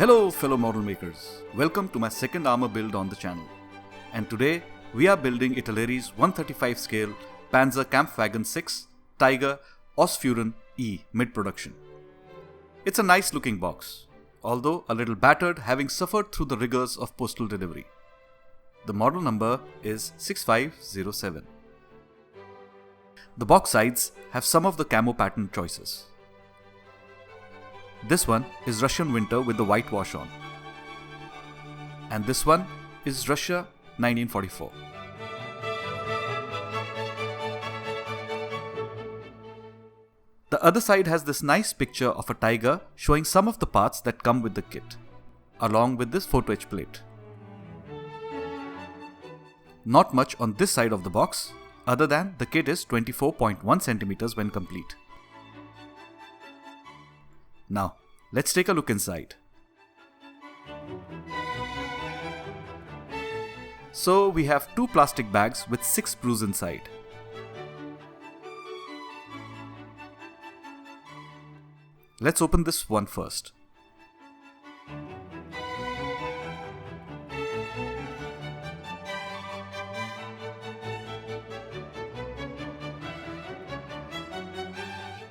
Hello fellow model makers, welcome to my second armor build on the channel. And today we are building Italeri's 135 scale Panzer Kampfwagen 6 Tiger Ausf E mid-production. It's a nice looking box, although a little battered, having suffered through the rigors of postal delivery. The model number is 6507. The box sides have some of the camo pattern choices. This one is Russian winter with the white wash on. And this one is Russia 1944. The other side has this nice picture of a tiger showing some of the parts that come with the kit, along with this photo etch plate. Not much on this side of the box, other than the kit is 24.1 centimeters when complete. Now, let's take a look inside. So we have two plastic bags with 6 sprues inside. Let's open this one first.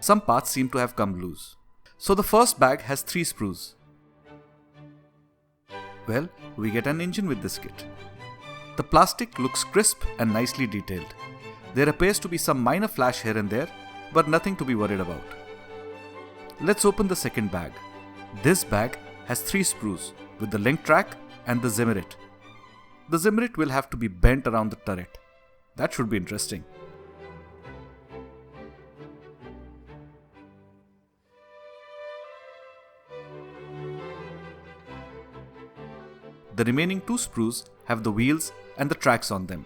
Some parts seem to have come loose. So the first bag has 3 sprues. Well, we get an engine with this kit. The plastic looks crisp and nicely detailed. There appears to be some minor flash here and there, but nothing to be worried about. Let's open the second bag. This bag has 3 sprues with the link track and the zimmerit. The zimmerit will have to be bent around the turret. That should be interesting. The remaining 2 sprues have the wheels and the tracks on them.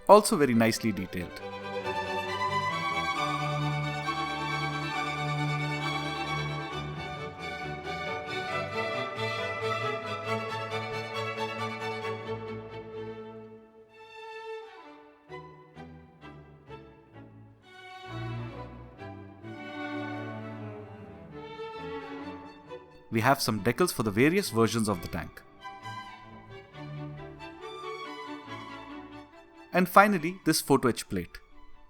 Also very nicely detailed. We have some decals for the various versions of the tank. And finally, this photo etch plate.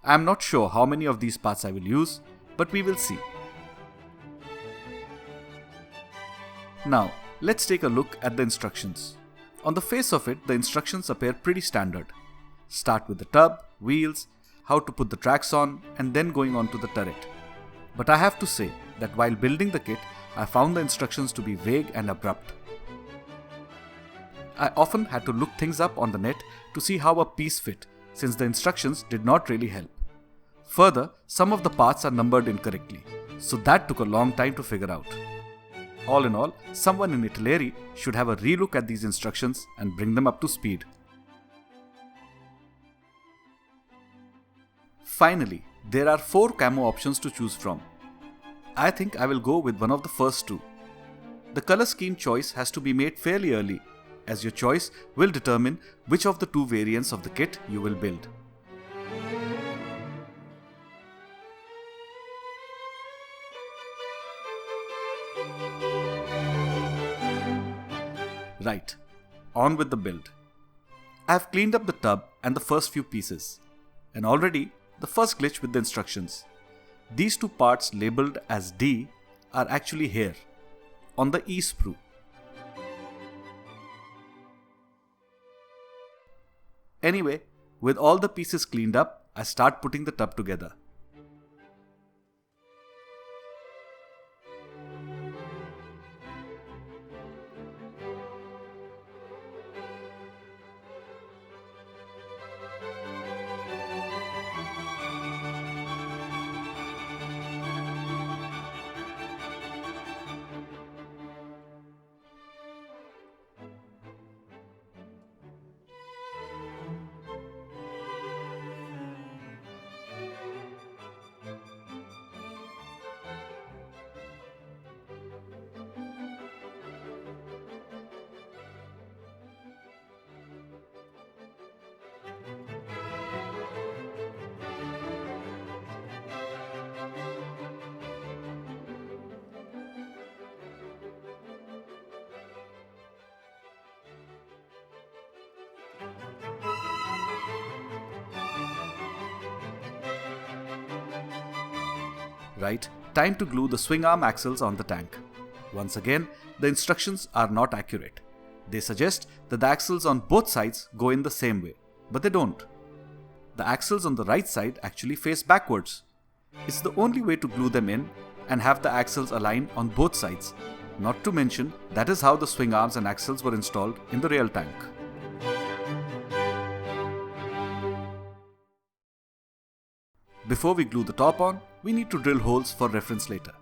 I am not sure how many of these parts I will use, but we will see. Now, let's take a look at the instructions. On the face of it, the instructions appear pretty standard. Start with the tub, wheels, how to put the tracks on, and then going on to the turret. But I have to say that while building the kit, I found the instructions to be vague and abrupt. I often had to look things up on the net to see how a piece fit, since the instructions did not really help. Further, some of the parts are numbered incorrectly, so that took a long time to figure out. All in all, someone in Italeri should have a relook at these instructions and bring them up to speed. Finally, there are 4 camo options to choose from. I think I will go with one of the first 2. The color scheme choice has to be made fairly early, as your choice will determine which of the 2 variants of the kit you will build. Right, on with the build. I have cleaned up the tub and the first few pieces, and already the first glitch with the instructions. These 2 parts labelled as D are actually here, on the E sprue. Anyway, with all the pieces cleaned up, I start putting the tub together. Right, time to glue the swing arm axles on the tank. Once again, the instructions are not accurate. They suggest that the axles on both sides go in the same way, but they don't. The axles on the right side actually face backwards. It's the only way to glue them in and have the axles align on both sides. Not to mention, that is how the swing arms and axles were installed in the real tank. Before we glue the top on, we need to drill holes for reference later.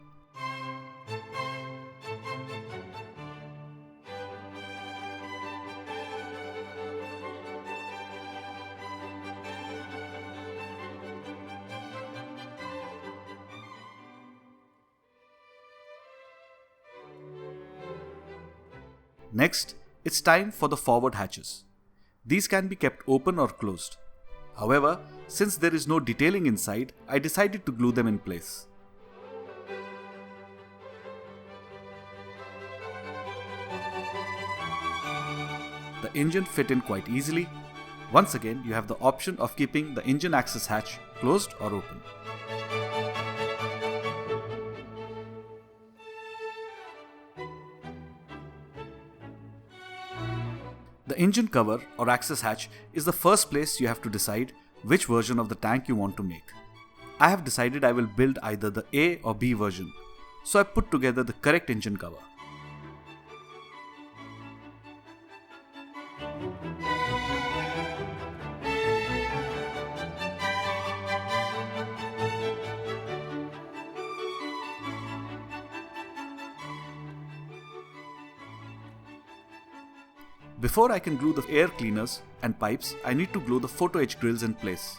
Next, it's time for the forward hatches. These can be kept open or closed. However, since there is no detailing inside, I decided to glue them in place. The engine fit in quite easily. Once again, you have the option of keeping the engine access hatch closed or open. The engine cover or access hatch is the first place you have to decide which version of the tank you want to make. I have decided I will build either the A or B version, so I put together the correct engine cover. Before I can glue the air cleaners and pipes, I need to glue the photo etch grills in place.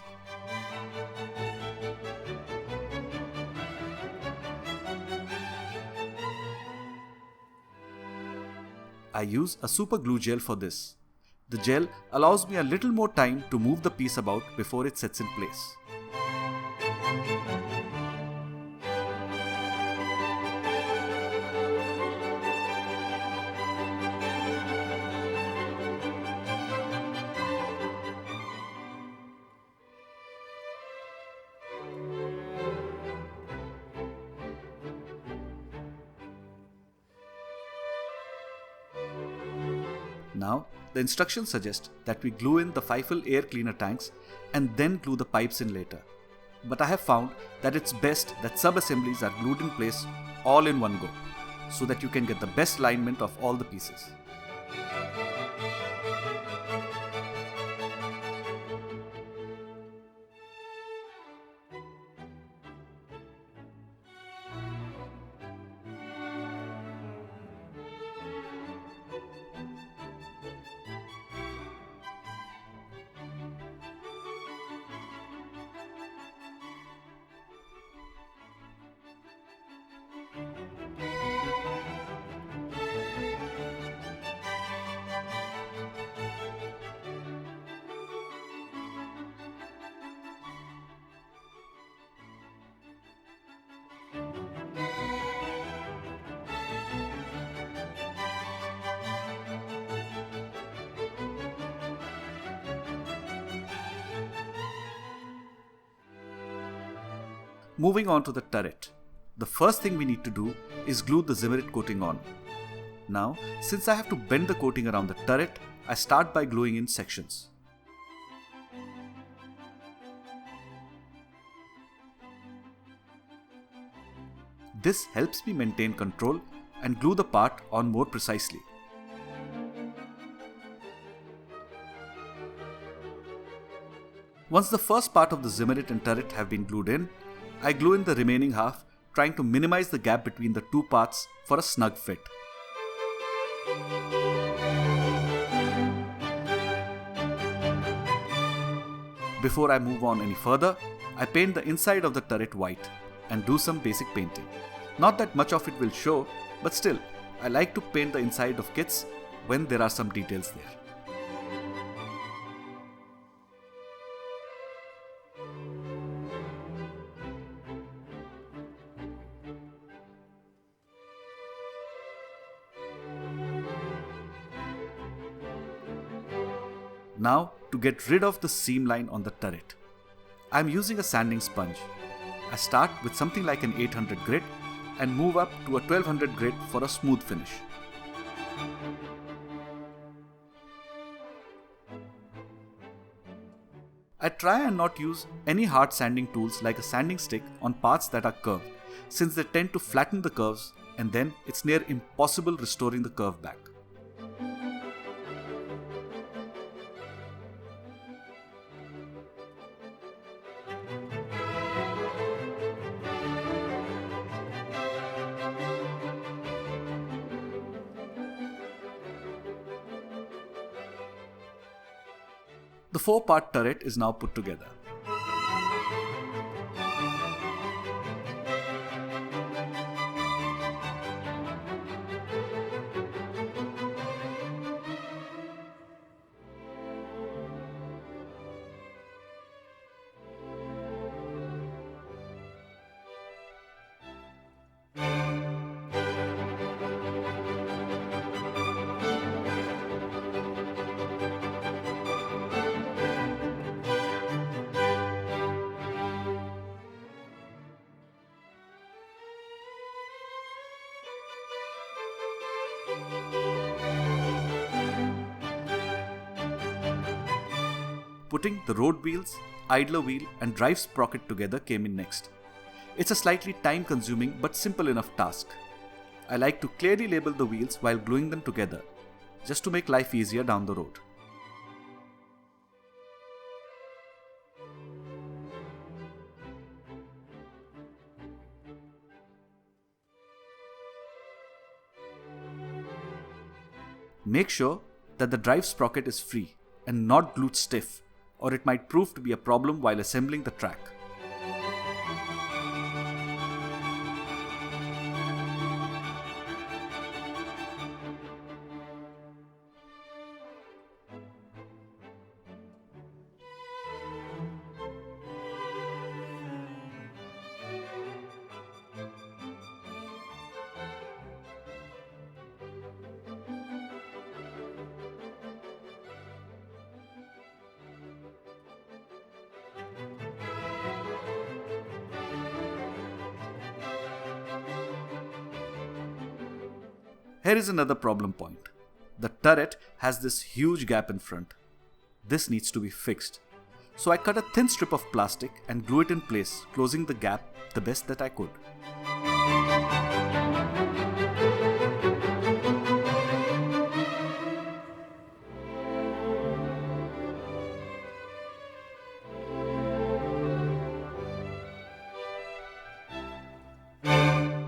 I use a super glue gel for this. The gel allows me a little more time to move the piece about before it sets in place. Now, the instructions suggest that we glue in the fifl air cleaner tanks and then glue the pipes in later. But I have found that it's best that sub-assemblies are glued in place all in one go, so that you can get the best alignment of all the pieces. Moving on to the turret. The first thing we need to do is glue the Zimmerit coating on. Now, since I have to bend the coating around the turret, I start by gluing in sections. This helps me maintain control and glue the part on more precisely. Once the first part of the Zimmerit and turret have been glued in, I glue in the remaining half, trying to minimize the gap between the two parts for a snug fit. Before I move on any further, I paint the inside of the turret white and do some basic painting. Not that much of it will show, but still, I like to paint the inside of kits when there are some details there. Now to get rid of the seam line on the turret. I am using a sanding sponge. I start with something like an 800 grit and move up to a 1200 grit for a smooth finish. I try and not use any hard sanding tools like a sanding stick on parts that are curved, since they tend to flatten the curves and then it's near impossible restoring the curve back. The 4-part turret is now put together. Putting the road wheels, idler wheel and drive sprocket together came in next. It's a slightly time consuming but simple enough task. I like to clearly label the wheels while gluing them together, just to make life easier down the road. Make sure that the drive sprocket is free and not glued stiff, or it might prove to be a problem while assembling the track. Here is another problem point. The turret has this huge gap in front. This needs to be fixed. So I cut a thin strip of plastic and glue it in place, closing the gap the best that I could.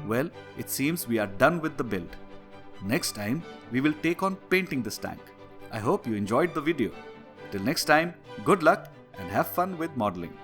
Well, it seems we are done with the build. Next time, we will take on painting this tank. I hope you enjoyed the video. Till next time, good luck and have fun with modeling.